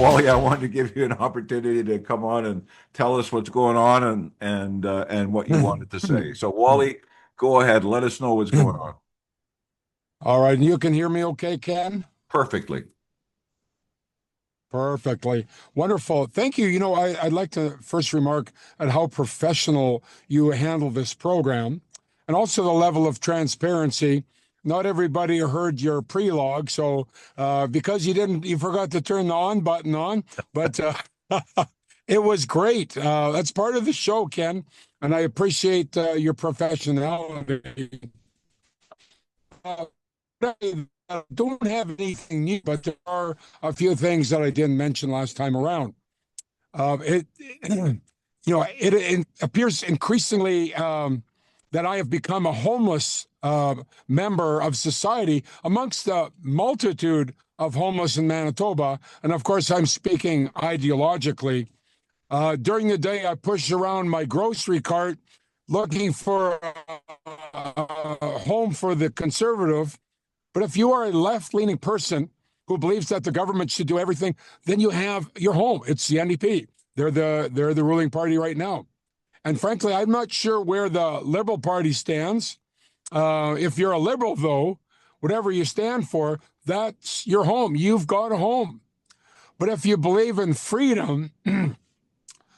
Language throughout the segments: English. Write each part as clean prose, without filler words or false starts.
Wally, I wanted to give you an opportunity to come on and tell us what's going on and what you wanted to say. So, Wally, go ahead. Let us know what's going on. All right, and you can hear me okay, Ken? Perfectly. Perfectly. Wonderful. Thank you. I'd like to first remark at how professional you handle this program and also the level of transparency. Not everybody heard your prelogue, so because you forgot to turn the on button on, but it was great. That's part of the show, Ken, and I appreciate your professionality. Uh, I don't have anything new, but there are a few things that I didn't mention last time around. It, it appears increasingly that I have become a homeless member of society amongst the multitude of homeless in Manitoba. And of course, I'm speaking ideologically. During the day, I push around my grocery cart looking for a home for the conservative. But if you are a left-leaning person who believes that the government should do everything, then you have your home. It's the NDP. They're the ruling party right now. And frankly, I'm not sure where the Liberal Party stands. If you're a liberal, though, whatever you stand for, that's your home. You've got a home. But if you believe in freedom,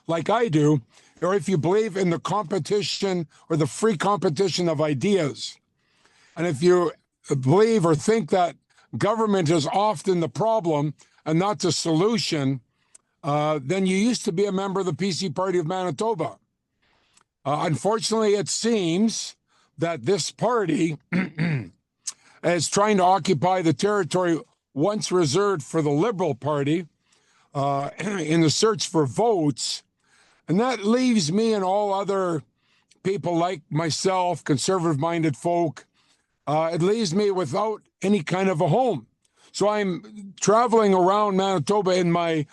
like I do, or if you believe in the competition or the free competition of ideas, and if you believe or think that government is often the problem and not the solution, then you used to be a member of the PC Party of Manitoba. Unfortunately, it seems that this party is trying to occupy the territory once reserved for the Liberal Party in the search for votes. And that leaves me and all other people like myself, conservative-minded folk, it leaves me without any kind of a home. So I'm traveling around Manitoba in my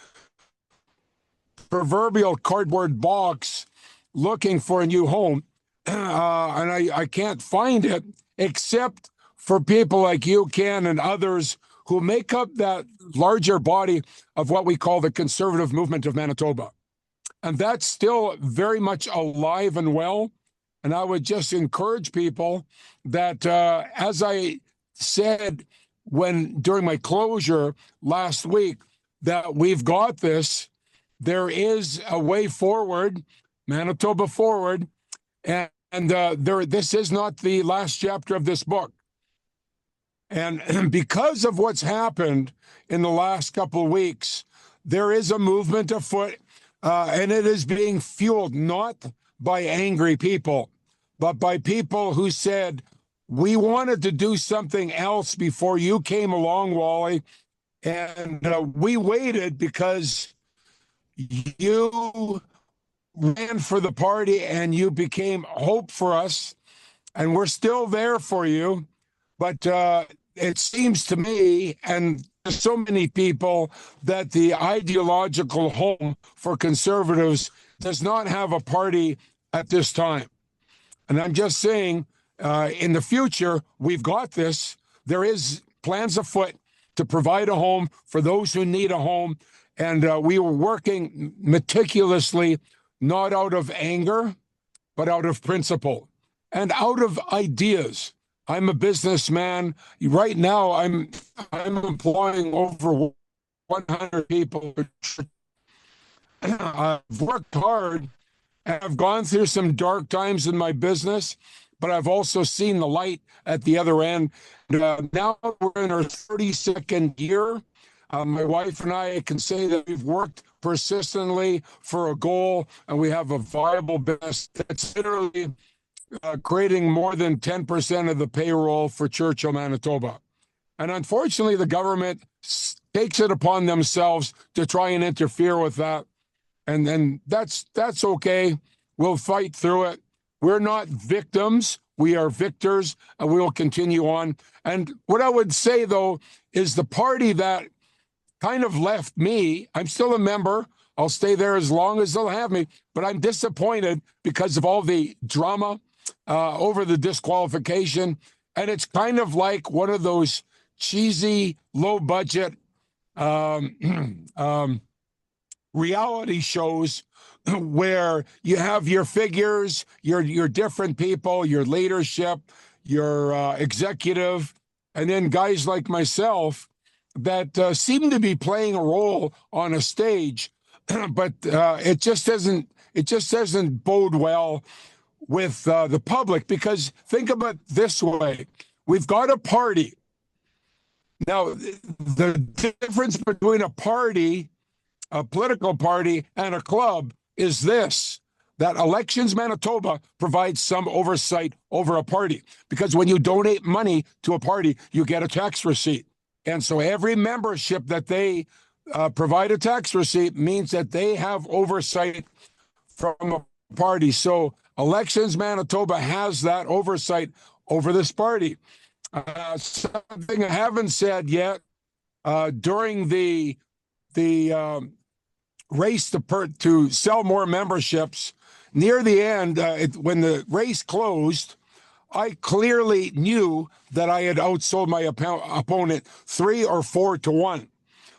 proverbial cardboard box looking for a new home. And I can't find it except for people like you, Ken, and others who make up that larger body of what we call the conservative movement of Manitoba. And that's still very much alive and well. And I would just encourage people that, as I said during my closure last week, that we've got this. There is a way forward, Manitoba forward, and this is not the last chapter of this book. And because of what's happened in the last couple of weeks, there is a movement afoot, and it is being fueled not by angry people, but by people who said, we wanted to do something else before you came along, Wally, and we waited because you ran for the party and you became hope for us, and we're still there for you. But it seems to me, and so many people, that the ideological home for conservatives does not have a party at this time. And I'm just saying, in the future, we've got this. There is plans afoot to provide a home for those who need a home. And we were working meticulously, not out of anger, but out of principle and out of ideas. I'm a businessman. Right now, I'm employing over 100 people. I've worked hard. I've gone through some dark times in my business, but I've also seen the light at the other end. Now we're in our 32nd year. My wife and I can say that we've worked persistently for a goal, and we have a viable business that's literally creating more than 10% of the payroll for Churchill, Manitoba. And unfortunately, the government takes it upon themselves to try and interfere with that. And then that's okay. We'll fight through it. We're not victims. We are victors, and we will continue on. And what I would say, though, is the party that kind of left me, I'm still a member. I'll stay there as long as they'll have me, but I'm disappointed because of all the drama over the disqualification. And it's kind of like one of those cheesy, low-budget um, reality shows where you have your figures, your different people, your leadership, your executive, and then guys like myself that seem to be playing a role on a stage, but it just doesn't bode well with the public, because think about it this way: we've got a party now. The difference between a political party, and a club is this: that Elections Manitoba provides some oversight over a party, because when you donate money to a party, you get a tax receipt. And so every membership that they provide a tax receipt means that they have oversight from a party. So Elections Manitoba has that oversight over this party. Something I haven't said yet, during the race to sell more memberships, near the end, when the race closed, I clearly knew that I had outsold my opponent 3 or 4 to 1.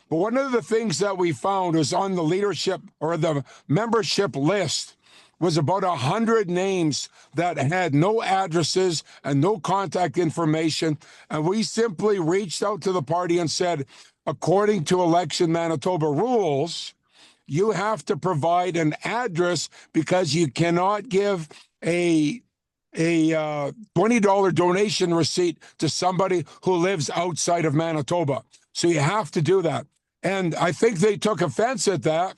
But one of the things that we found was on the leadership or the membership list was about 100 names that had no addresses and no contact information. And we simply reached out to the party and said, according to Election Manitoba rules, you have to provide an address, because you cannot give a $20 donation receipt to somebody who lives outside of Manitoba. So you have to do that. And I think they took offense at that,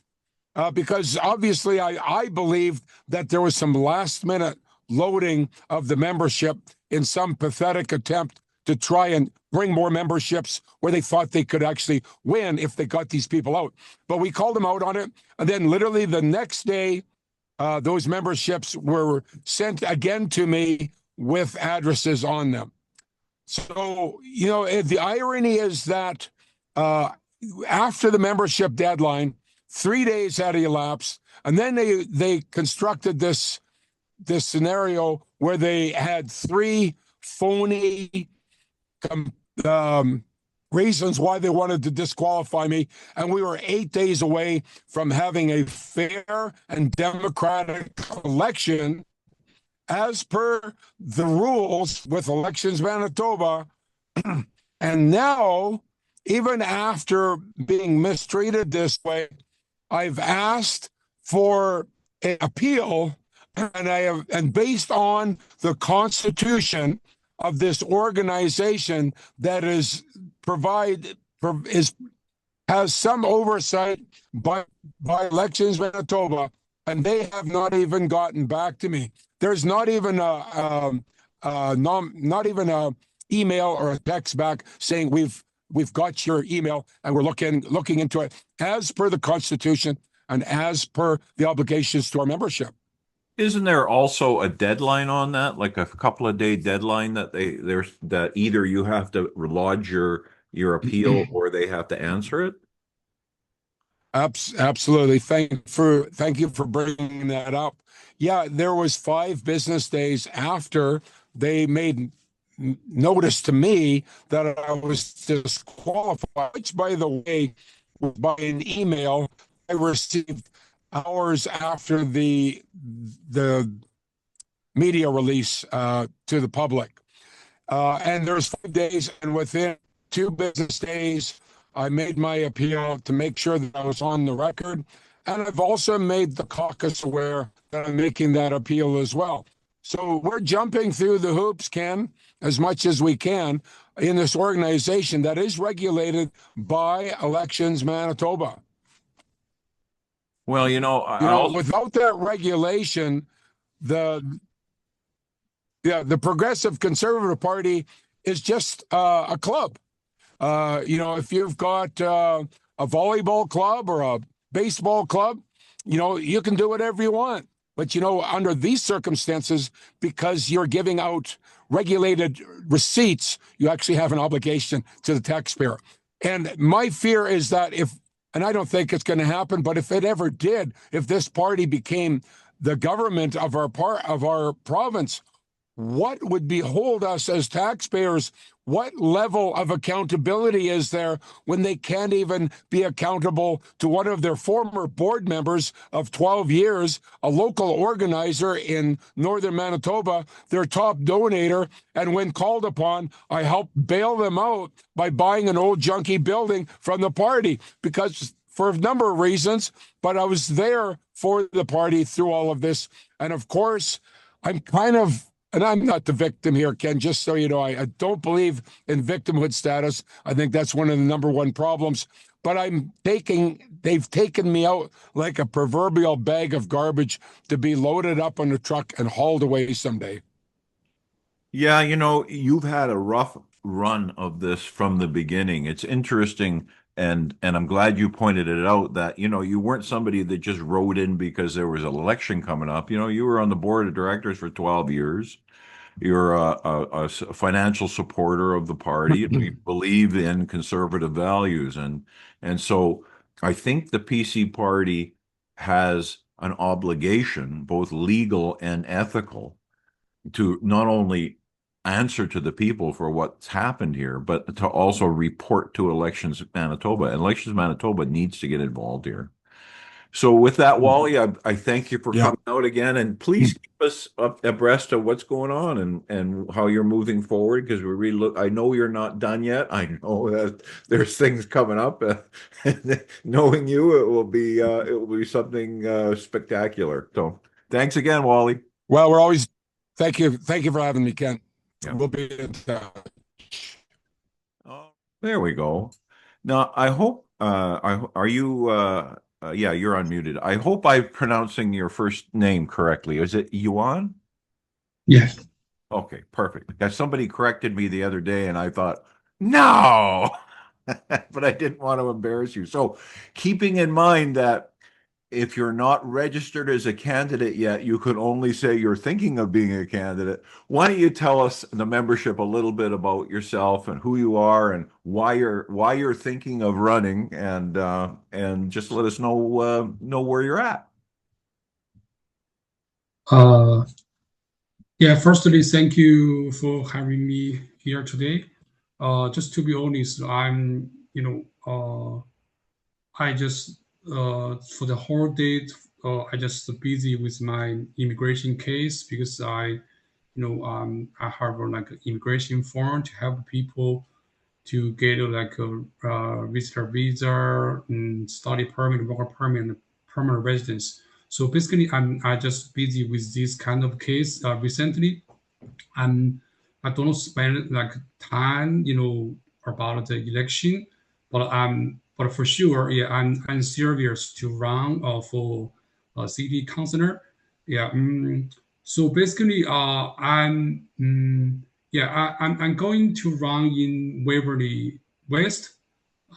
because obviously I believed that there was some last minute loading of the membership in some pathetic attempt to try and bring more memberships where they thought they could actually win if they got these people out. But we called them out on it. And then literally the next day, those memberships were sent again to me with addresses on them. So, the irony is that after the membership deadline, 3 days had elapsed, and then they constructed this scenario where they had 3 phony reasons why they wanted to disqualify me, and we were 8 days away from having a fair and democratic election as per the rules with Elections Manitoba. And now, even after being mistreated this way, I've asked for an appeal, and based on the Constitution of this organization that has some oversight by Elections Manitoba, and they have not even gotten back to me. There's not even not even a email or a text back saying we've got your email and we're looking into it as per the Constitution and as per the obligations to our membership. Isn't there also a deadline on that, like a couple of day deadline that either you have to lodge your appeal or they have to answer it? Absolutely. Thank you for bringing that up. Yeah, there was 5 business days after they made notice to me that I was disqualified, which, by the way, by an email I received hours after the media release to the public. And there's 5 days, and within 2 business days, I made my appeal to make sure that I was on the record. And I've also made the caucus aware that I'm making that appeal as well. So we're jumping through the hoops, Ken, as much as we can in this organization that is regulated by Elections Manitoba. Well, without that regulation, the Progressive Conservative Party is just a club. If you've got a volleyball club or a baseball club, you can do whatever you want. But, under these circumstances, because you're giving out regulated receipts, you actually have an obligation to the taxpayer. And my fear is that and I don't think it's going to happen, but if it ever did, if this party became the government of our province, what would behold us as taxpayers? What level of accountability is there when they can't even be accountable to one of their former board members of 12 years, a local organizer in northern Manitoba, their top donator? And when called upon, I helped bail them out by buying an old junky building from the party because for a number of reasons, but I was there for the party through all of this. And of course, I'm kind of, and I'm not the victim here, Ken, just so you know, I don't believe in victimhood status. I think that's one of the number one problems. But they've taken me out like a proverbial bag of garbage to be loaded up on a truck and hauled away someday. Yeah, you've had a rough run of this from the beginning. It's interesting, and I'm glad you pointed it out that, you weren't somebody that just rode in because there was an election coming up. You were on the board of directors for 12 years. You're a financial supporter of the party, and we believe in conservative values. And so I think the PC party has an obligation, both legal and ethical, to not only answer to the people for what's happened here, but to also report to Elections Manitoba. Elections Manitoba needs to get involved here. So with that, Wally, I thank you for Yeah. coming out again, and please keep us up abreast of what's going on and how you're moving forward, because we really look. I know you're not done yet. I know that there's things coming up. And knowing you, it will be something spectacular. So thanks again, Wally. Well, we're always, thank you for having me, Ken. Yeah. We'll be in touch. Oh, there we go. Now, I hope, are you, yeah, you're unmuted. I hope I'm pronouncing your first name correctly. Is it Yuan? Yes. Okay, perfect. Because somebody corrected me the other day and I thought, no, but I didn't want to embarrass you. So keeping in mind that if you're not registered as a candidate yet, you can only say you're thinking of being a candidate. Why don't you tell us, the membership, a little bit about yourself and who you are and why you're thinking of running, and just let us know where you're at. Uh, yeah, firstly, thank you for having me here today. Just to be honest, I just, for the whole day, I just busy with my immigration case because I have like an immigration form to help people to get like a visitor visa, study permit, work permit, and permanent residence. So basically, I just busy with this kind of case recently, and I don't spend like time, about the election, but for sure, yeah, I'm serious to run for a city councilor. Yeah. So basically, I'm going to run in Waverly West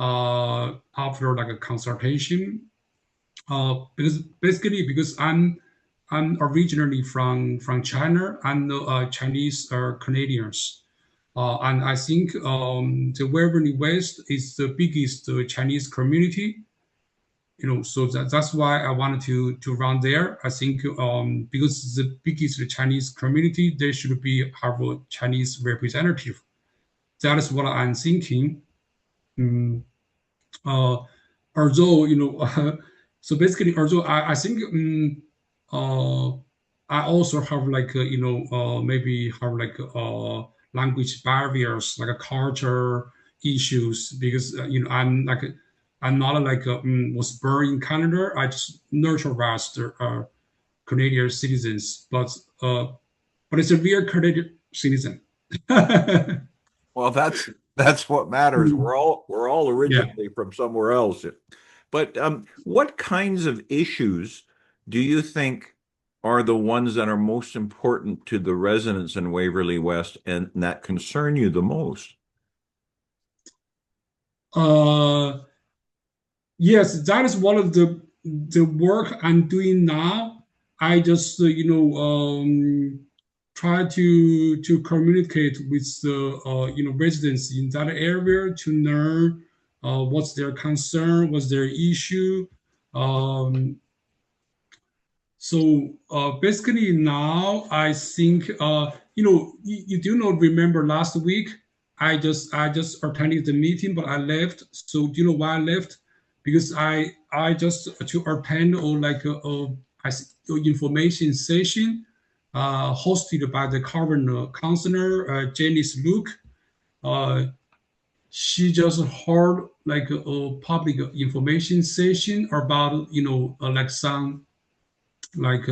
after like a consultation. Because I'm originally from China. I'm Chinese Canadians. And I think the Waverly West is the biggest Chinese community. So that's why I wanted to run there. I think because it's the biggest Chinese community, there should be have a Chinese representative. That is what I'm thinking. Mm, uh, Although so basically, although I think uh, I also have like maybe have like language barriers, like a culture issues, because I'm not like was born in Canada. I just naturalized Canadian citizens, but it's a real Canadian citizen. Well, that's what matters. We're all Yeah. originally from somewhere else. But what kinds of issues do you think are the ones that are most important to the residents in Waverly West and that concern you the most? Uh, Yes, that is one of the work I'm doing now. I just try to communicate with the residents in that area to learn what's their concern, what's their issue. Um, So basically now I think you do not remember last week I just attended the meeting but I left. So do you know why I left? Because I just to attend or like information session hosted by the current counselor Janice Luke. Uh, she just heard like a public information session about like some like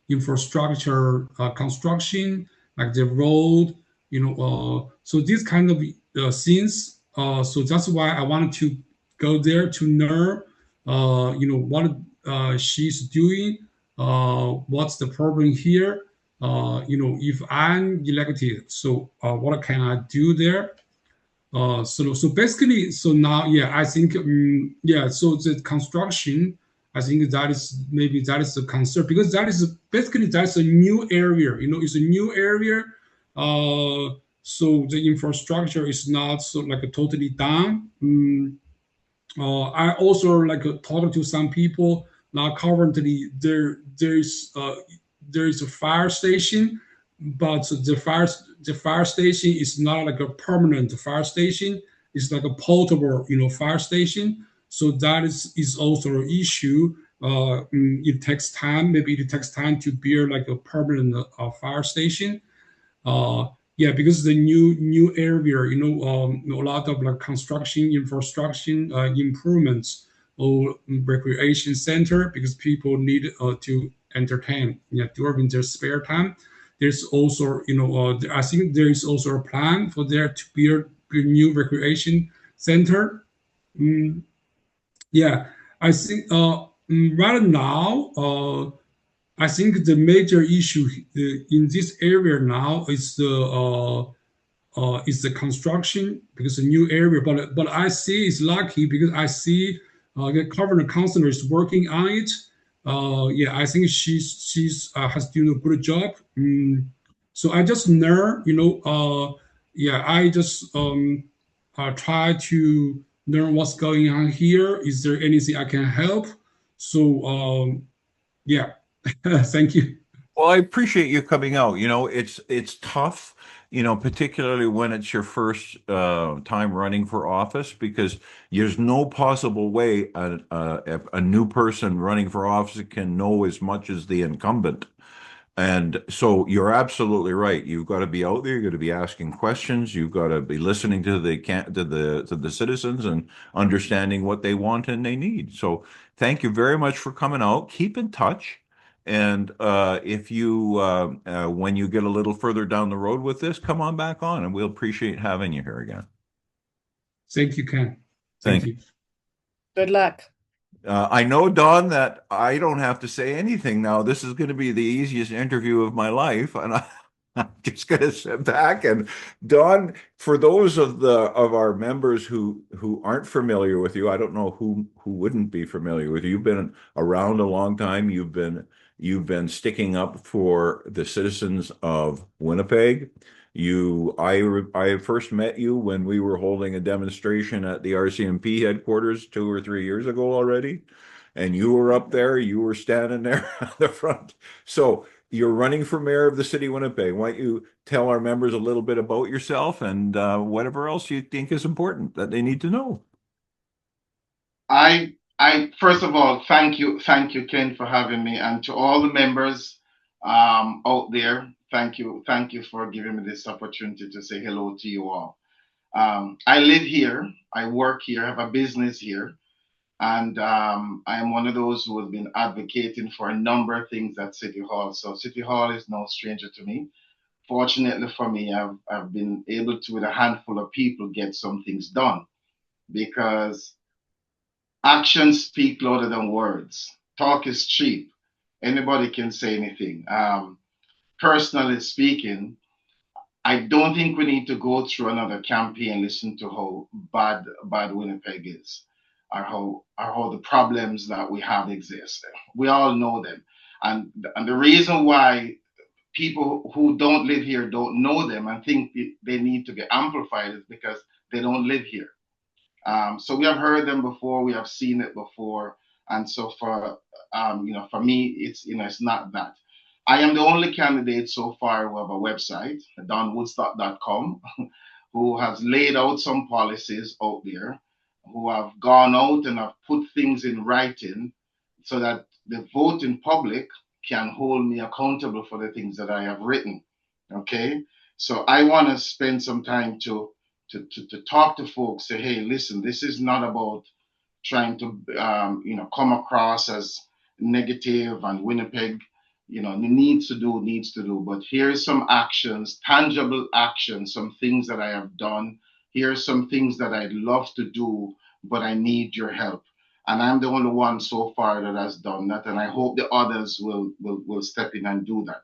infrastructure construction, like the road, so these kind of things. So that's why I wanted to go there to learn, what she's doing, what's the problem here. If I'm elected, so what can I do there? So basically, so now, yeah, I think, yeah, so the construction, I think that is maybe that is a concern because that is basically that's a new area, it's a new area. So the infrastructure is not so like totally done. I also like talking to some people. Now currently there is a fire station, but the fire station is not like a permanent fire station. It's like a portable fire station. So that is also an issue. It takes time. Maybe it takes time to build like a permanent fire station. Yeah, because the new area, a lot of like construction, infrastructure improvements or recreation center because people need to entertain, yeah, during their spare time. There's also, I think there is also a plan for there to build a new recreation center. Mm, yeah, I think right now, I think the major issue in this area now is the construction because a new area. But I see it's lucky because I see the governor councilor is working on it. Yeah, I think she's has done a good job. So I just learn, yeah, I just try to learn what's going on here. Is there anything I can help? So yeah, thank you. Well, I appreciate you coming out. It's tough, particularly when it's your first time running for office, because there's no possible way a new person running for office can know as much as the incumbent. And so you're absolutely right. You've got to be out there. You've got to be asking questions. You've got to be listening to the citizens and understanding what they want and they need. So thank you very much for coming out. Keep in touch. And if you when you get a little further down the road with this, come on back on, and we'll appreciate having you here again. Thank you, Ken. Thank Thank you. you. Good luck. I know, Don, that I don't have to say anything now. This is going to be the easiest interview of my life, and I'm just going to sit back. And Don, for those of our members who aren't familiar with you, I don't know who wouldn't be familiar with you. You've been around a long time. You've been sticking up for the citizens of Winnipeg. I first met you when we were holding a demonstration at the RCMP headquarters 2 or 3 years ago already, and you were up there, you were standing there on the front. So you're running for mayor of the city of Winnipeg. Why don't you tell our members a little bit about yourself and whatever else you think is important that they need to know? I first of all thank you, Ken, for having me, and to all the members out there, thank you for giving me this opportunity to say hello to you all. I live here, I work here, I have a business here, and I am one of those who has been advocating for a number of things at City Hall. So City Hall is no stranger to me. Fortunately for me, I've been able to, with a handful of people, get some things done because actions speak louder than words. Talk is cheap. Anybody can say anything. Personally speaking, I don't think we need to go through another campaign, listen to how bad Winnipeg is, or how the problems that we have exist. We all know them, and the reason why people who don't live here don't know them and think they need to be amplified is because they don't live here. So we have heard them before, we have seen it before, And so for me, it's not that. I am the only candidate so far who have a website, donwoodstock.com, who has laid out some policies out there, who have gone out and have put things in writing so that the voting public can hold me accountable for the things that I have written. Okay. So I want to spend some time to talk to folks, say, hey, listen, this is not about trying to come across as negative and Winnipeg, needs to do. But here's some actions, tangible actions, some things that I have done. Here's some things that I'd love to do, but I need your help. And I'm the only one so far that has done that, and I hope the others will step in and do that.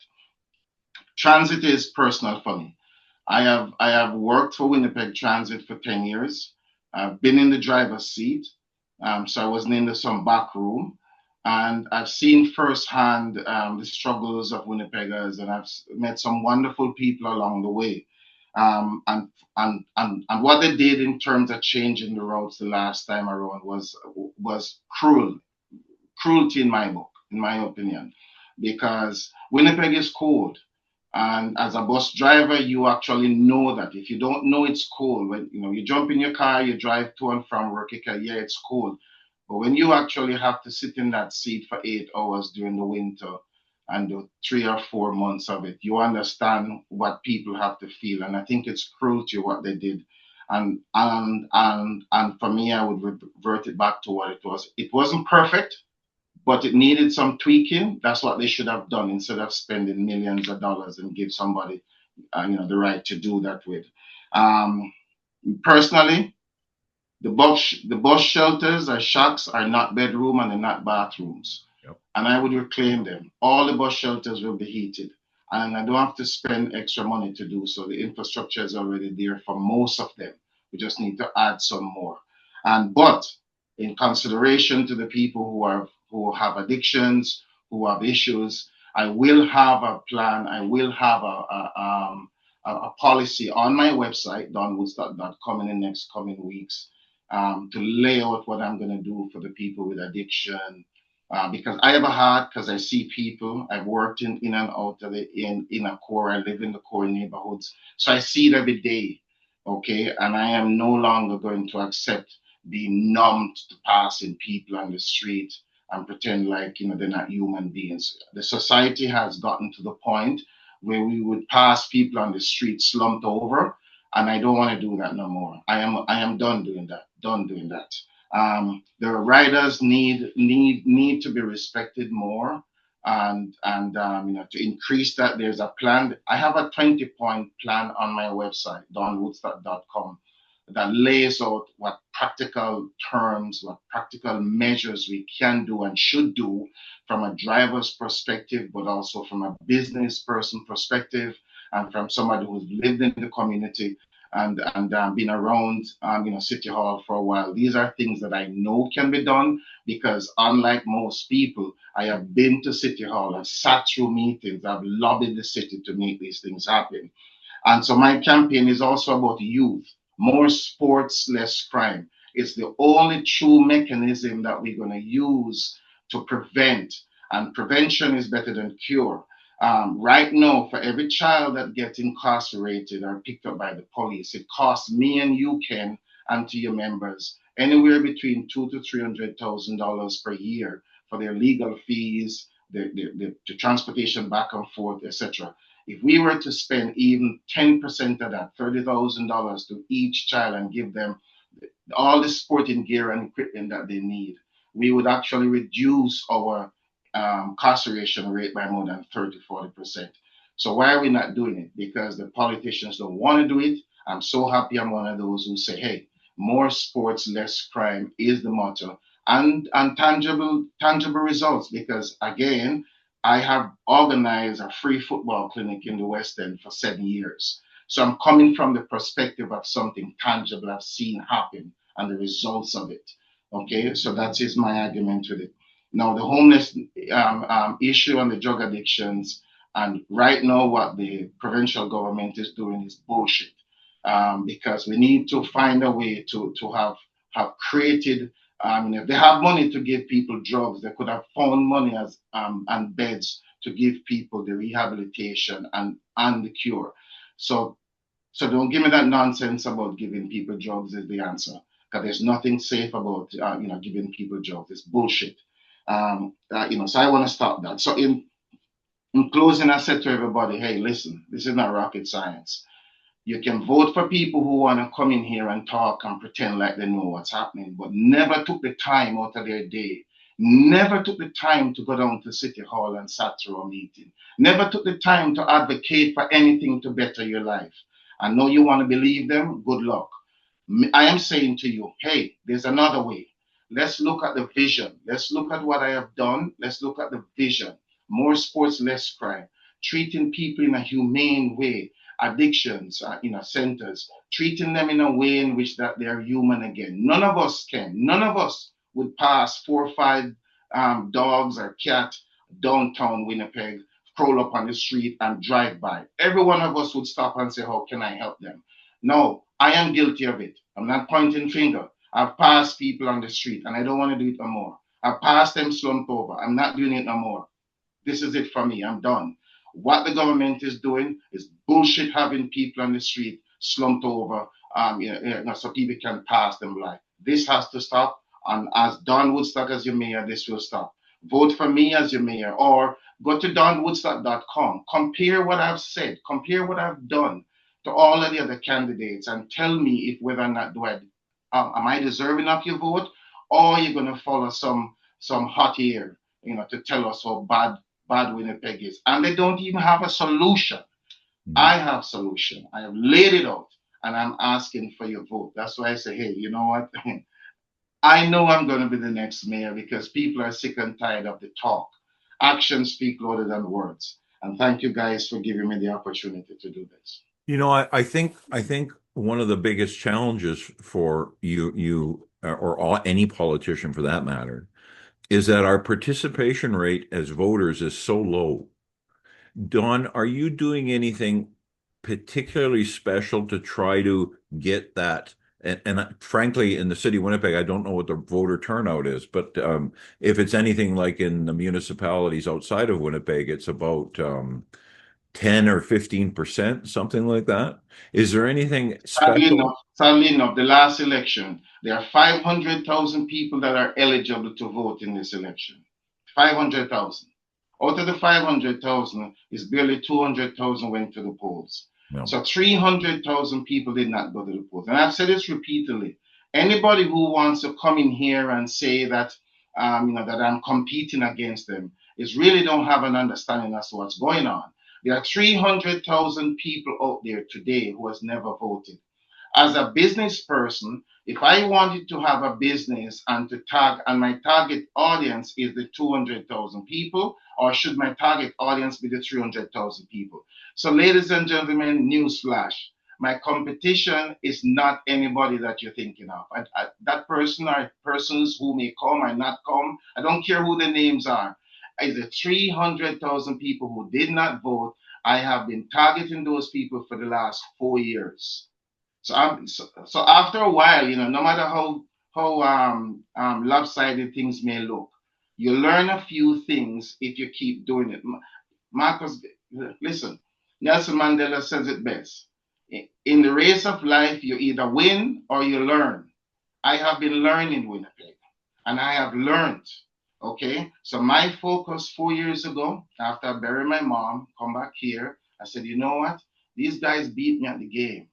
Transit is personal for me. I have worked for Winnipeg Transit for 10 years. I've been in the driver's seat, so I wasn't in some back room. And I've seen firsthand the struggles of Winnipeggers, and I've met some wonderful people along the way. And what they did in terms of changing the routes the last time around was cruelty in my book, in my opinion, because Winnipeg is cold. And as a bus driver, you actually know that. If you don't know it's cold, when you jump in your car, you drive to and from work, you can, yeah, it's cold. But when you actually have to sit in that seat for 8 hours during the winter and the 3 or 4 months of it, you understand what people have to feel. And I think it's cruelty what they did. And for me, I would revert it back to what it was. It wasn't perfect, but it needed some tweaking. That's what they should have done instead of spending millions of dollars and give somebody, the right to do that with. Um, Personally, the bus shelters or shacks are not bedroom and they're not bathrooms. Yep. And I would reclaim them. All the bus shelters will be heated. And I don't have to spend extra money to do so. The infrastructure is already there for most of them. We just need to add some more. But in consideration to the people who have addictions, who have issues, I will have a plan. I will have a policy on my website, donwoodstock.com, in the next coming weeks, to lay out what I'm going to do for the people with addiction. Because I have a heart, because I see people. I've worked in and out of it in a core. I live in the core neighborhoods. So I see it every day. Okay. And I am no longer going to accept being numbed to passing people on the street and pretend like they're not human beings. The society has gotten to the point where we would pass people on the street slumped over, and I don't want to do that no more. I am done doing that. Done doing that. The riders need to be respected more, and to increase that. There's a plan. I have a 20-point plan on my website, donwoodstock.com, that lays out what practical terms, what practical measures we can do and should do from a driver's perspective, but also from a business person perspective, and from somebody who's lived in the community and been around City Hall for a while. These are things that I know can be done because, unlike most people, I have been to City Hall, I've sat through meetings, I've lobbied the city to make these things happen. And so my campaign is also about youth. More sports, less crime. It's the only true mechanism that we're going to use to prevent. And prevention is better than cure. Right now, for every child that gets incarcerated or picked up by the police, it costs me and you, Ken, and to your members anywhere between $200,000 to $300,000 per year for their legal fees, the transportation back and forth, etc. If we were to spend even 10% of that, $30,000 to each child and give them all the sporting gear and equipment that they need, we would actually reduce our incarceration rate by more than 30-40%. So why are we not doing it? Because the politicians don't want to do it. I'm so happy I'm one of those who say, hey, more sports, less crime is the motto, and tangible results. Because again, I have organized a free football clinic in the West End for 7 years. So I'm coming from the perspective of something tangible I've seen happen and the results of it. Okay, so that is my argument with it. Now, the homeless issue and the drug addictions, and right now what the provincial government is doing is bullshit, because we need to find a way to have created If they have money to give people drugs, they could have found money as and beds to give people the rehabilitation and the cure. So so don't give me that nonsense about giving people drugs is the answer, because there's nothing safe about giving people drugs. It's bullshit. So I want to stop that. So in closing, I said to everybody, hey, listen, this is not rocket science. You can vote for people who want to come in here and talk and pretend like they know what's happening, but never took the time out of their day. Never took the time to go down to City Hall and sat through a meeting. Never took the time to advocate for anything to better your life. I know you want to believe them. Good luck. I am saying to you, hey, there's another way. Let's look at the vision. Let's look at what I have done. Let's look at the vision. More sports, less crime. Treating people in a humane way. Addictions, centers. Treating them in a way in which that they are human again. None of us can. None of us would pass 4 or 5 dogs or cat downtown Winnipeg, crawl up on the street and drive by. Every one of us would stop and say, how can I help them? No, I am guilty of it. I'm not pointing finger. I've passed people on the street and I don't want to do it no more. I've passed them slumped over. I'm not doing it no more. This is it for me. I'm done. What the government is doing is bullshit, having people on the street slumped over so people can pass them by. This has to stop. And as Don Woodstock as your mayor, this will stop. Vote for me as your mayor, or go to donwoodstock.com. Compare what I've said. Compare what I've done to all of the other candidates and tell me if whether or not am I deserving of your vote, or you're going to follow some hot air, to tell us how bad Winnipeg is. And they don't even have a solution. I have solution. I have laid it out and I'm asking for your vote. That's why I say, hey, you know what? I know I'm going to be the next mayor because people are sick and tired of the talk. Actions speak louder than words. And thank you guys for giving me the opportunity to do this. I think one of the biggest challenges for you or any politician for that matter is that our participation rate as voters is so low. Don, are you doing anything particularly special to try to get that? And frankly, in the city of Winnipeg, I don't know what the voter turnout is, but if it's anything like in the municipalities outside of Winnipeg, it's about 10 or 15%, something like that. Is there anything special? Sadly enough, the last election, there are 500,000 people that are eligible to vote in this election. 500,000. Out of the 500,000, is barely 200,000 went to the polls. No. So 300,000 people did not go to the polls. And I've said this repeatedly. Anybody who wants to come in here and say that, that I'm competing against them is really don't have an understanding as to what's going on. There are 300,000 people out there today who has never voted. As a business person, if I wanted to have a business and my target audience is the 200,000 people, or should my target audience be the 300,000 people? So, ladies and gentlemen, newsflash: my competition is not anybody that you're thinking of. That person or persons who may come or not come, I don't care who the names are. Is the 300,000 people who did not vote. I have been targeting those people for the last 4 years. So after a while, no matter how lopsided things may look, you learn a few things if you keep doing it. Marcus, listen, Nelson Mandela says it best. In the race of life, you either win or you learn. I have been learning Winnipeg, and I have learned. Okay, so my focus 4 years ago, after I buried my mom, come back here, I said, you know what? These guys beat me at the game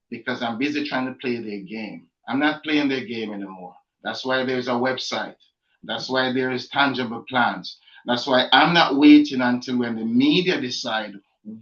because I'm busy trying to play their game. I'm not playing their game anymore. That's why there's a website. That's why there is tangible plans. That's why I'm not waiting until when the media decide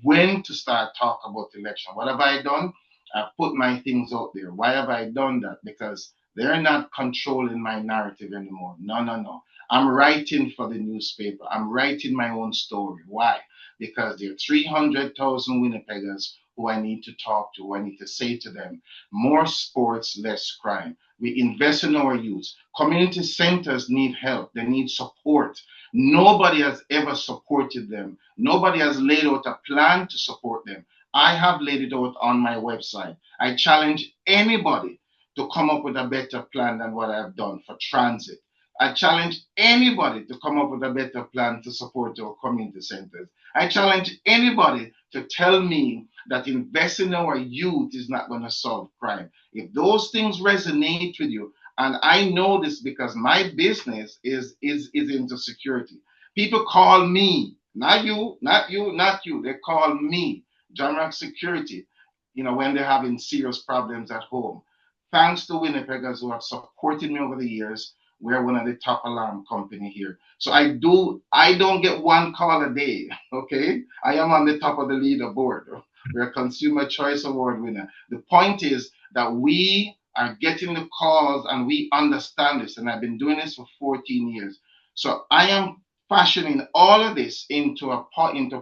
when to start talk about the election. What have I done? I've put my things out there. Why have I done that? Because they're not controlling my narrative anymore. No, no, no. I'm writing for the newspaper. I'm writing my own story. Why? Because there are 300,000 Winnipeggers who I need to talk to, who I need to say to them, more sports, less crime. We invest in our youth. Community centers need help. They need support. Nobody has ever supported them. Nobody has laid out a plan to support them. I have laid it out on my website. I challenge anybody to come up with a better plan than what I've done for transit. I challenge anybody to come up with a better plan to support our community centers. I challenge anybody to tell me that investing in our youth is not going to solve crime. If those things resonate with you, and I know this because my business is into security. People call me, not you, not you, not you. They call me, John Rock Security, when they're having serious problems at home. Thanks to Winnipeggers who have supported me over the years, we're one of the top alarm company here. So I don't get one call a day, okay? I am on the top of the leaderboard. We're a Consumer Choice Award winner. The point is that we are getting the calls and we understand this, and I've been doing this for 14 years. So I am fashioning all of this into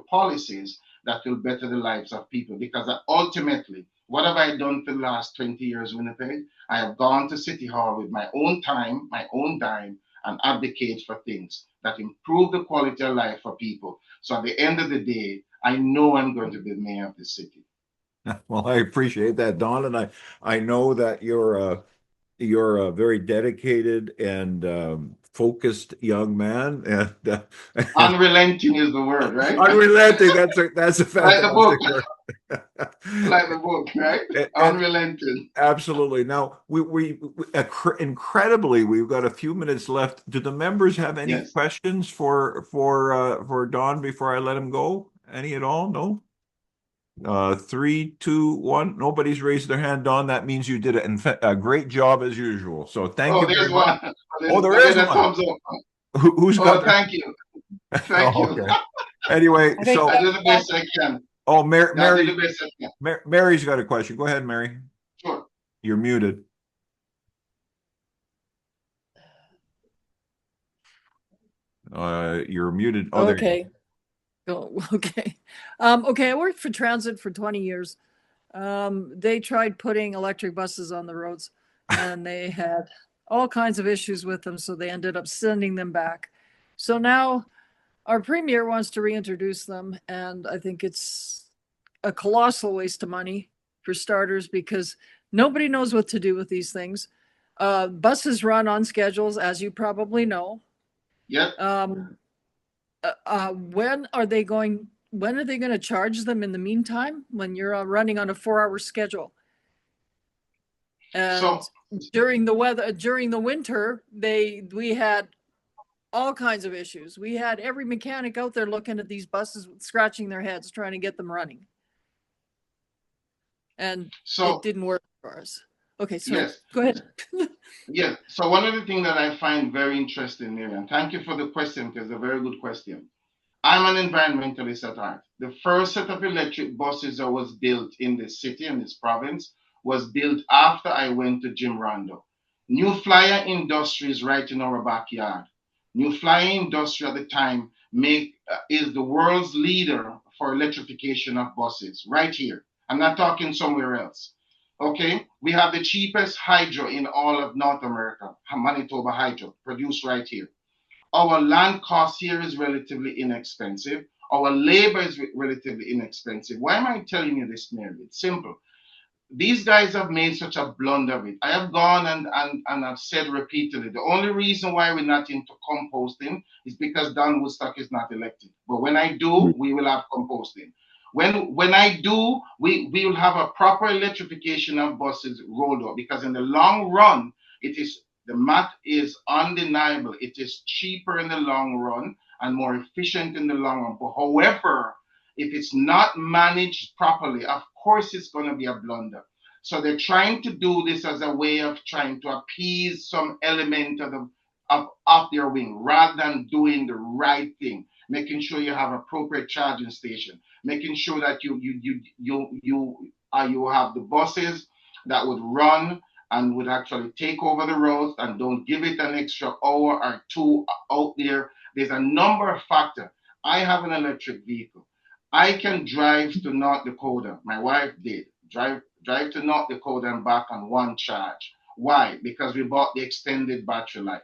policies that will better the lives of people, because ultimately, what have I done for the last 20 years, Winnipeg? I have gone to City Hall with my own time, my own dime, and advocate for things that improve the quality of life for people. So at the end of the day, I know I'm going to be the mayor of the city. Well, I appreciate that, Don, and I know that you're a very dedicated and focused young man, and Unrelenting is the word, right? unrelenting. That's a Like the book, fantastic word. like the book, right? And Unrelenting. absolutely. Now, incredibly, we've got a few minutes left. Do the members have any Yes. questions for Don before I let him go? Any at all? No? 3, 2, 1. Nobody's raised their hand, Don. That means you did a great job as usual. So thank Oh, you very there's much. one. Oh, there But is then a one. thumbs up. Who's got Oh, their? thank you. Thank Oh, you. okay. Anyway, I think so I do the best I can. oh, I do the best I can. Mary's got a question. Go ahead, Mary. Sure. You're muted. You're muted. Oh, there you go. Okay. Oh, okay. Okay, I worked for transit for 20 years. They tried putting electric buses on the roads and they had all kinds of issues with them, so they ended up sending them back. So now our premier wants to reintroduce them, and I think it's a colossal waste of money for starters because nobody knows what to do with these things. Buses run on schedules, as you probably know. Yep. When are they going? When are they going to charge them in the meantime? When you're running on a 4-hour schedule, and So during the winter, we had all kinds of issues. We had every mechanic out there looking at these buses, scratching their heads, trying to get them running, and so it didn't work for us. Okay, so yes. go ahead. Yes. So one of the things that I find very interesting, Miriam, thank you for the question, because it's a very good question. I'm an environmentalist at heart. The first set of electric buses that was built in this city, in this province, was built after I went to Jim Rondo. New Flyer Industries right in our backyard. New Flyer Industry at the time is the world's leader for electrification of buses right here. I'm not talking somewhere else. Okay, we have the cheapest hydro in all of North America, Manitoba Hydro, produced right here. Our land cost here is relatively inexpensive. Our labor is relatively inexpensive. Why am I telling you this, Mary? It's simple. These guys have made such a blunder of it. I have gone and I've said repeatedly, the only reason why we're not into composting is because Don Woodstock is not elected. But when I do, we will have composting. When I do, we will have a proper electrification of buses rolled out, because in the long run, the math is undeniable. It is cheaper in the long run and more efficient in the long run. But however, if it's not managed properly, of course it's going to be a blunder. So they're trying to do this as a way of trying to appease some element of their wing, rather than doing the right thing, making sure you have appropriate charging station, making sure that you have the buses that would run and would actually take over the roads and don't give it an extra hour or two out there. There's a number of factors. I have an electric vehicle. I can drive to North Dakota. My wife did. Drive to North Dakota and back on one charge. Why? Because we bought the extended battery life.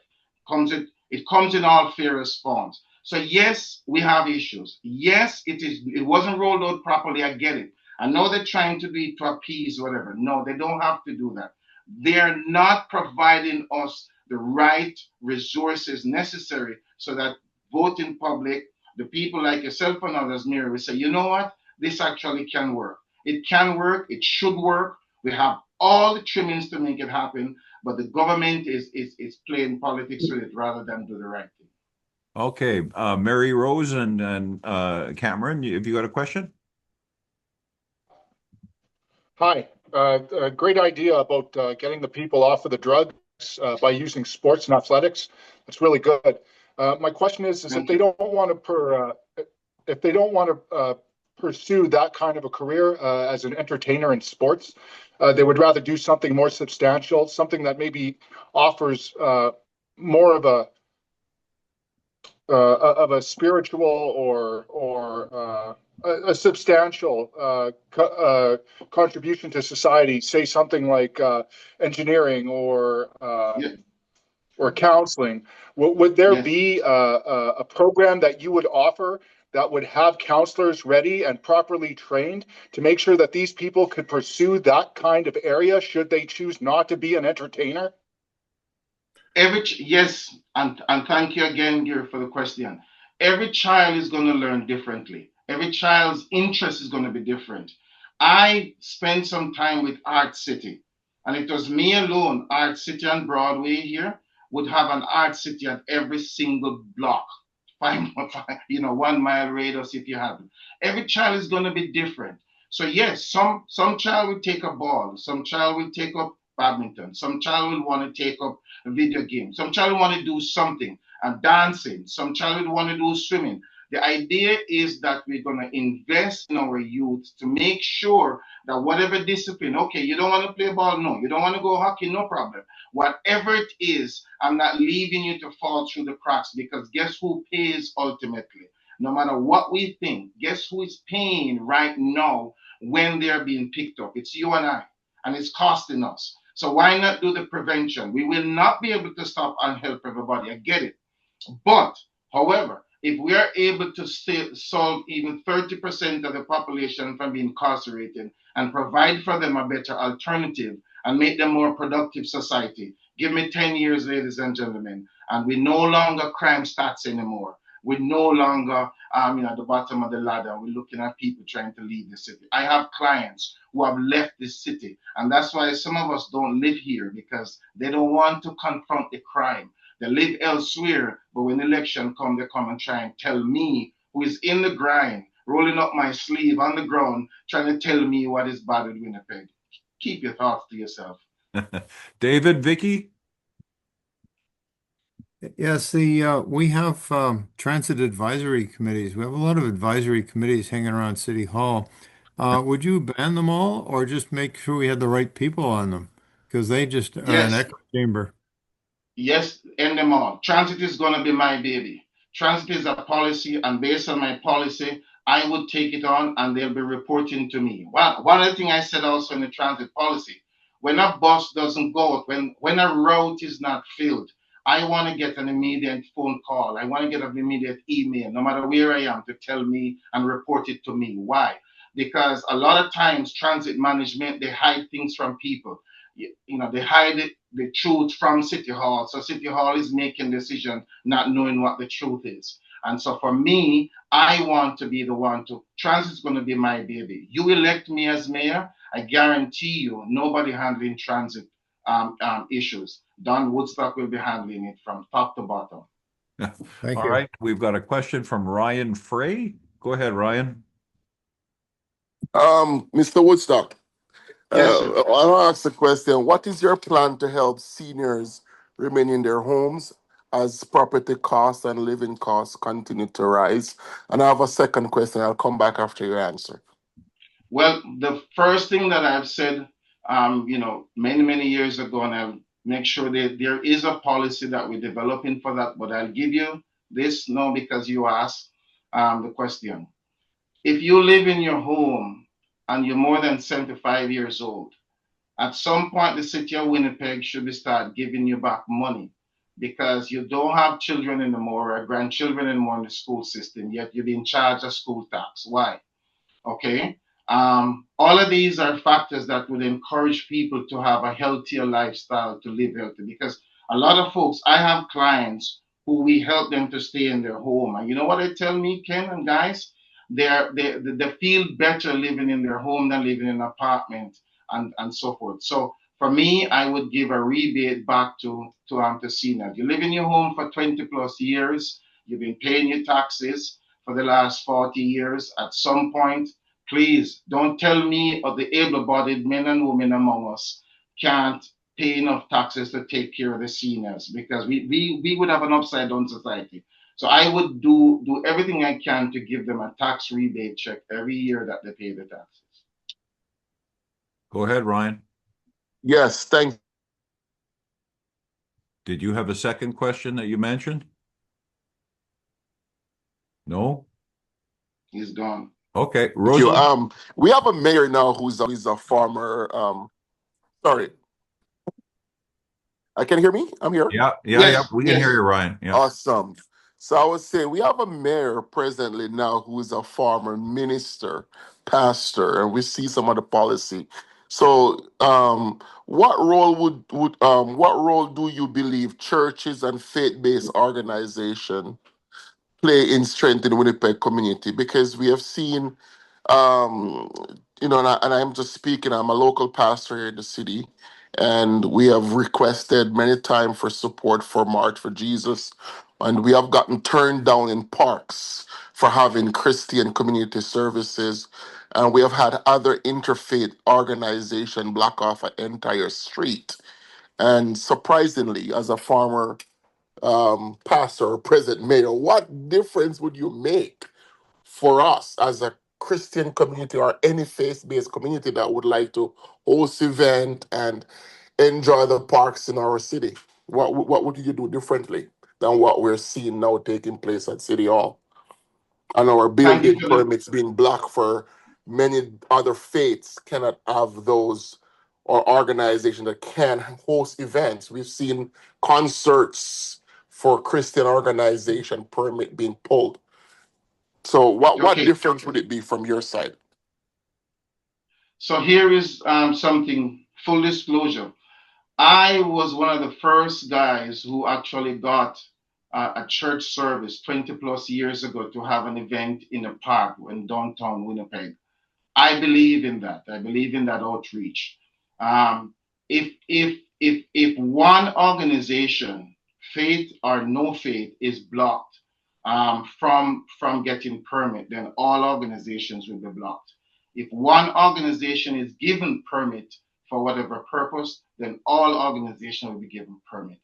It comes in all fairest forms. So yes, we have issues. Yes, it wasn't rolled out properly. I get it. I know they're trying to do it to appease whatever. No, they don't have to do that. they're not providing us the right resources necessary so that voting public, the people like yourself and others, Mary, will say, you know what, this actually can work. It can work, it should work. We have all the trimmings to make it happen, but the government is playing politics with it rather than do the right thing. Okay, Mary Rose and Cameron, have you got a question? Hi. Great idea about getting the people off of the drugs by using sports and athletics. That's really good. My question is if Thank they you. don't want to pursue that kind of a career as an entertainer in sports, they would rather do something more substantial, something that maybe offers more of a spiritual or a substantial contribution to society, say something like engineering Yeah. or counseling. Would there Yes. be a program that you would offer that would have counselors ready and properly trained to make sure that these people could pursue that kind of area should they choose not to be an entertainer? Yes, and thank you again, Gary, for the question. Every child is going to learn differently. Every child's interest is going to be different. I spent some time with Art City, and it was me alone. Art City on Broadway here would have an Art City at every single block. 1 mile radius if you have it. Every child is going to be different. So yes, some child will take a ball, some child will take up badminton, some child will want to take up a video game, some child will want to do something and dancing, some child will want to do swimming. The idea is that we're going to invest in our youth to make sure that whatever discipline, okay, you don't want to play ball, no, you don't want to go hockey, no problem. Whatever it is, I'm not leaving you to fall through the cracks because guess who pays ultimately? No matter what we think, guess who is paying right now when they're being picked up? It's you and I, and it's costing us. So why not do the prevention? We will not be able to stop and help everybody. I get it. But, however, if we are able to solve even 30% of the population from being incarcerated and provide for them a better alternative and make them more productive society, give me 10 years, ladies and gentlemen, and we no longer crime stats anymore. We're no longer at the bottom of the ladder. We're looking at people trying to leave the city. I have clients who have left this city, and that's why some of us don't live here because they don't want to confront the crime. They live elsewhere, but when election come, they come and try and tell me, who is in the grind, rolling up my sleeve on the ground, trying to tell me what is bad with Winnipeg. Keep your thoughts to yourself. David, Vicky? Yes, the we have transit advisory committees. We have a lot of advisory committees hanging around City Hall. Would you ban them all, or just make sure we had the right people on them? Because they just are an Yes, echo chamber. yes, end them all. Transit is going to be my baby. Transit is a policy, and based on my policy, I would take it on and they'll be reporting to me. Well, one other thing I said also in the transit policy, when a bus doesn't go out, when a route is not filled, I want to get an immediate phone call. I want to get an immediate email, no matter where I am, to tell me and report it to me. Why? Because a lot of times transit management, they hide things from people. They hide the truth from City Hall. So City Hall is making decision not knowing what the truth is. And so for me, I want to be the one to, transit's going to be my baby. You elect me as mayor, I guarantee you nobody handling transit issues. Don Woodstock will be handling it from top to bottom. Thank All you. right, we've got a question from Ryan Frey. Go ahead, Ryan. Mr. Woodstock, Yes, sir. I'll ask the question, what is your plan to help seniors remain in their homes as property costs and living costs continue to rise? And I have a second question. I'll come back after your answer. Well, the first thing that I've said, many, many years ago, and I'll make sure that there is a policy that we're developing for that, but I'll give you this now because you asked the question. If you live in your home and you're more than 75 years old, at some point the city of Winnipeg should start giving you back money because you don't have children anymore or grandchildren anymore in the school system, yet you're being charged a school tax. Why? Okay. All of these are factors that would encourage people to have a healthier lifestyle, to live healthy. Because a lot of folks, I have clients who we help them to stay in their home. And you know what they tell me, Ken and guys? They feel better living in their home than living in an apartment and so forth. So for me, I would give a rebate back to seniors. You live in your home for 20 plus years. You've been paying your taxes for the last 40 years. At some point, please don't tell me of the able-bodied men and women among us can't pay enough taxes to take care of the seniors, because we would have an upside down society. So I would do everything I can to give them a tax rebate check every year that they pay the taxes. Go ahead, Ryan. Yes, thank Did you have a second question that you mentioned? No? He's gone. Okay, you. Rosalie? We have a mayor now who's a former. Sorry, I can hear me. I'm here. Yeah. Yes, We can hear yes. you, Ryan. Yeah. Awesome. So I would say we have a mayor presently now who is a former minister, pastor, and we see some of the policy. So, what role do you believe churches and faith-based organization play in strengthening Winnipeg community? Because we have seen, um, and I'm just speaking, I'm a local pastor here in the city, and we have requested many times for support for March for Jesus, and we have gotten turned down in parks for having Christian community services, and we have had other interfaith organization block off an entire street. And surprisingly, as a former pastor or president mayor, what difference would you make for us as a Christian community or any faith-based community that would like to host event and enjoy the parks in our city? What would you do differently than what we're seeing now taking place at City Hall? And our Thank you building for the permits being blocked for many other faiths cannot have those, or organization that can host events. We've seen concerts for Christian organization permit being pulled. So what okay. difference would it be from your side? So here is something, full disclosure. I was one of the first guys who actually got a church service 20 plus years ago to have an event in a park in downtown Winnipeg. I believe in that. I believe in that outreach. Um, if one organization, faith or no faith, is blocked from getting permit, then all organizations will be blocked. If one organization is given permit for whatever purpose, then all organizations will be given permit.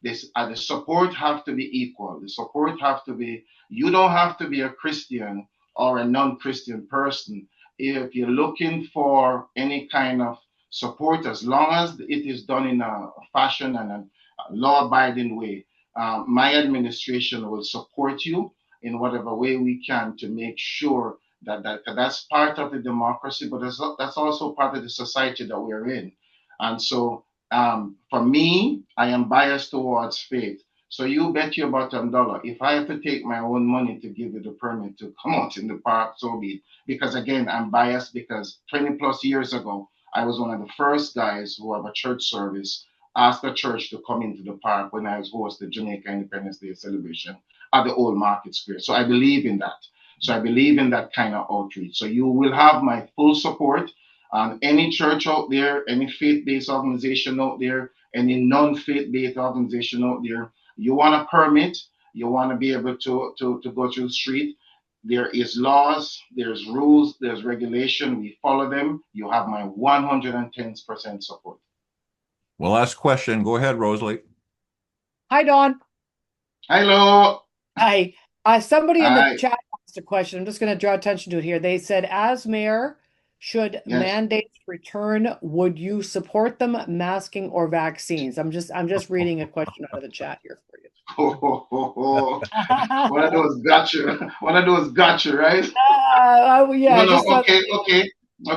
The support have to be equal. The support have to be. You don't have to be a Christian or a non-Christian person if you're looking for any kind of support, as long as it is done in a fashion and a law-abiding way. My administration will support you in whatever way we can to make sure that's part of the democracy, but that's also part of the society that we're in. And so, for me, I am biased towards faith. So you bet your bottom dollar. If I have to take my own money to give you the permit to come out in the park, so be it. Because again, I'm biased because 20 plus years ago, I was one of the first guys who have a church service, asked the church to come into the park when I was hosting the Jamaica Independence Day celebration at the old market square. So I believe in that. So I believe in that kind of outreach. So you will have my full support. Any church out there, any faith-based organization out there, any non-faith-based organization out there, you want a permit, you want to be able to go through the street, there is laws, there's rules, there's regulation, we follow them. You have my 110% support. Well, last question. Go ahead, Rosalie. Hi, Don. Hello. Hi. Somebody in the Hi. chat asked a question. I'm just going to draw attention to it here. They said, as mayor, should Yes. mandates return, would you support them, masking or vaccines? I'm just reading a question out of the chat here for you. One of those gotcha. One of those gotcha, right? Yeah, No, I no. just thought,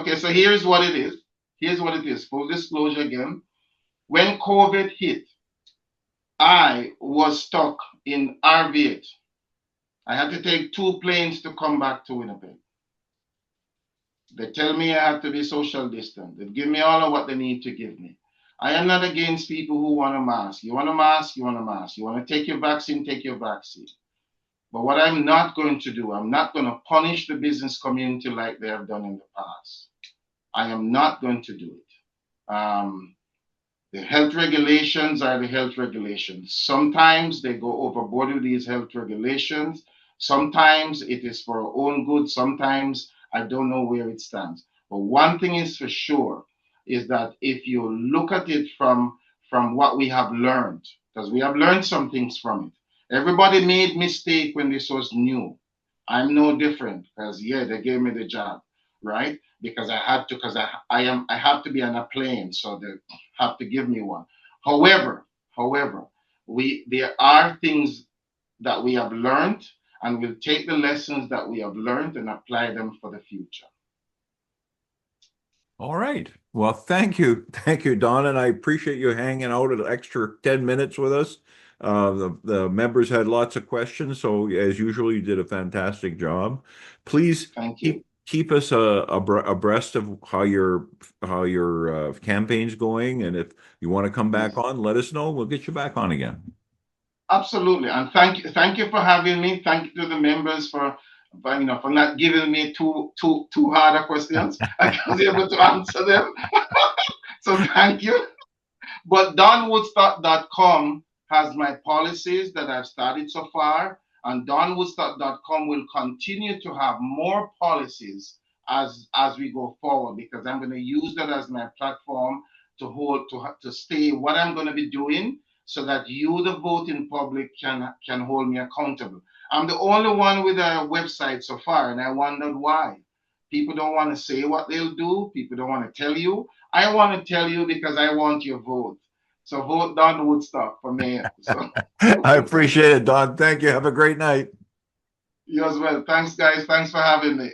Okay. So here's what it is. Here's what it is. Full disclosure again. When COVID hit, I was stuck in RV8. I had to take 2 planes to come back to Winnipeg. They tell me I have to be social distant. They give me all of what they need to give me. I am not against people who want a mask. You want a mask, you want a mask. You want to take your vaccine, take your vaccine. But what I'm not going to do, I'm not going to punish the business community like they have done in the past. I am not going to do it. The health regulations are the health regulations. Sometimes they go overboard with these health regulations. Sometimes it is for our own good. Sometimes I don't know where it stands. But one thing is for sure is that if you look at it from what we have learned, because we have learned some things from it. Everybody made mistake when this was new. I'm no different because yeah, they gave me the job, right? Because I had to, because I have to be on a plane, so they have to give me one. However, we there are things that we have learned, and we'll take the lessons that we have learned and apply them for the future. All right. Well, thank you. Thank you, Don. And I appreciate you hanging out an extra 10 minutes with us. The members had lots of questions. So as usual, you did a fantastic job. Please Thank you. keep us abreast of how your campaign's going. And if you want to come back on, let us know. We'll get you back on again. Absolutely, and thank you for having me. Thank you to the members for not giving me too hard a questions. I was able to answer them. So thank you. But donwoodstock.com has my policies that I've started so far, and donwoodstock.com will continue to have more policies as we go forward because I'm going to use that as my platform to stay what I'm going to be doing so that you, the voting public, can hold me accountable. I'm the only one with a website so far, and I wondered why. People don't want to say what they'll do. People don't want to tell you. I want to tell you because I want your vote. So vote Don Woodstock for mayor. So I appreciate it, Don. Thank you. Have a great night. you as well. Thanks, guys. Thanks for having me.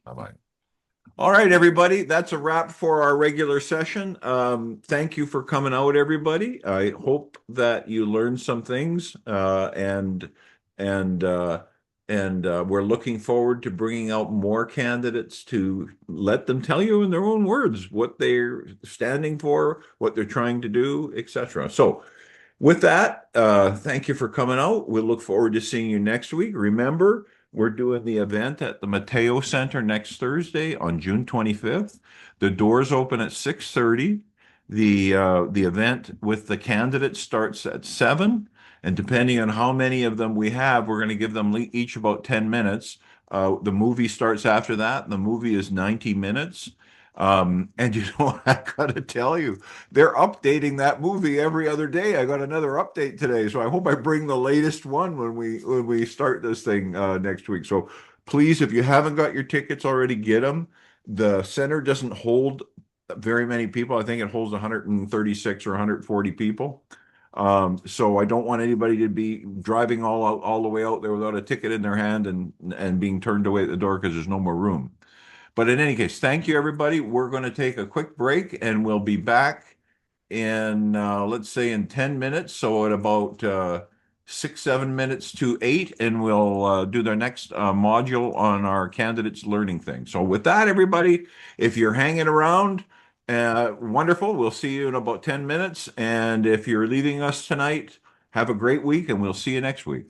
Bye-bye. All right, everybody. That's a wrap for our regular session. Thank you for coming out, everybody. I hope that you learned some things, and we're looking forward to bringing out more candidates to let them tell you in their own words what they're standing for, what they're trying to do, etc. So, with that, thank you for coming out. We'll look forward to seeing you next week. Remember, we're doing the event at the Mateo Center next Thursday on June 25th. The doors open at 6:30. The event with the candidates starts at 7. And depending on how many of them we have, we're going to give them each about 10 minutes. The movie starts after that. The movie is 90 minutes. And you know, I gotta tell you, they're updating that movie every other day. I got another update today, so I hope I bring the latest one when we start this thing next week. So please, if you haven't got your tickets already, get them. The center doesn't hold very many people. I think it holds 136 or 140 people. So I don't want anybody to be driving all the way out there without a ticket in their hand and being turned away at the door because there's no more room. But in any case, thank you, everybody. We're going to take a quick break and we'll be back in, let's say, in 10 minutes. So at about 6, 7 minutes to 8, and we'll do the next module on our candidates learning thing. So with that, everybody, if you're hanging around, wonderful. We'll see you in about 10 minutes. And if you're leaving us tonight, have a great week and we'll see you next week.